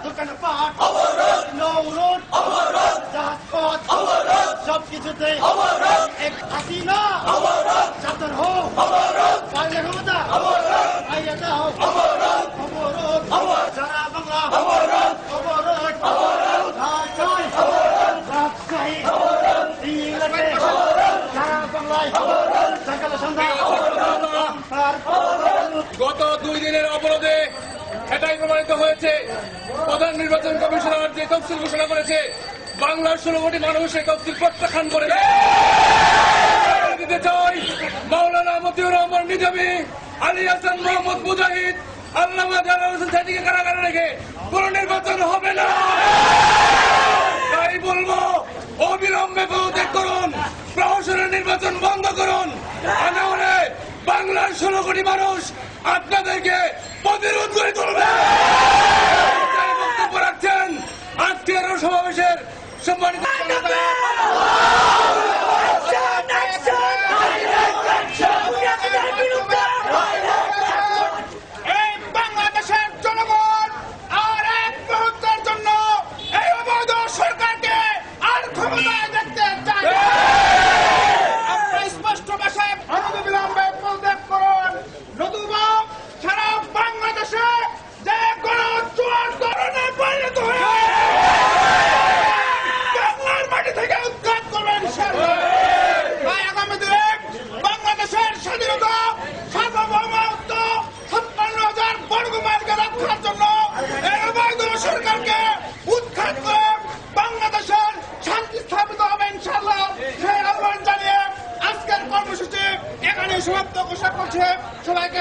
দোকানপাট নৌরোড জাহাজপথ সবকিছুতে এক হাসিনা চাদর হোক পাইলে ক্ষমতা পাইলে দাও অবরোধ সারা বাংলা অবরোধ রাজশাহী সিলেটে সারা বাংলায় সকাল সন্ধ্যা গত 2 দিনের অবরোধে এটাই প্রমাণিত হয়েছে প্রধান নির্বাচন কমিশনার যে তফসিল ঘোষণা করেছে বাংলার 16 কোটি মানুষ এই তফসিল প্রত্যাখ্যান করে দিতে চাই। মাওলানা মতিউর রহমান নিজামী, আলী হাসান মোহাম্মদ মুজাহিদ, আল্লামা জালাল হোসেন সাইদিকে কারাগারে রেখে কোন নির্বাচন হবে না। তাই বলবো অবিলম্বে পদত্যাগ করুন, প্রহসনের নির্বাচন বন্ধ করুন। আনারে বাংলার 16 কোটি মানুষ আপনাদেরকে প্রতিরোধ করে তুলবে। বক্তব্য রাখছেন আজকের সমাবেশের সম্মানিত বাংলাদেশের জনগণ আর এক মুহূর্তের জন্য এই অবৈধ সরকারকে আর ক্ষমতায় দেখতে চায় না। আপনারা স্পষ্ট ভাষায় অনতিবিলম্বে পদত্যাগ করুন, নতুবা সারা বাংলাদেশে যে গণজোয়ার ধরনে পরিণত হয়ে বাংলার মাটি থেকে উৎখাত করবেন ইনশাআল্লাহ। তাই আগামী দিনে বাংলাদেশের স্বাধীনতা সার্বভৌমত্ব 56,000 বর্গ মাইলকে রক্ষার জন্য এই অবৈধ সরকারকে উৎখাত করে বাংলাদেশের শান্তি স্থাপিত হবে ইনশাআল্লাহ। সেই আহ্বান জানিয়ে আজকের কর্মসূচি এখানে সমাপ্ত ঘোষণা করছে। সবাইকে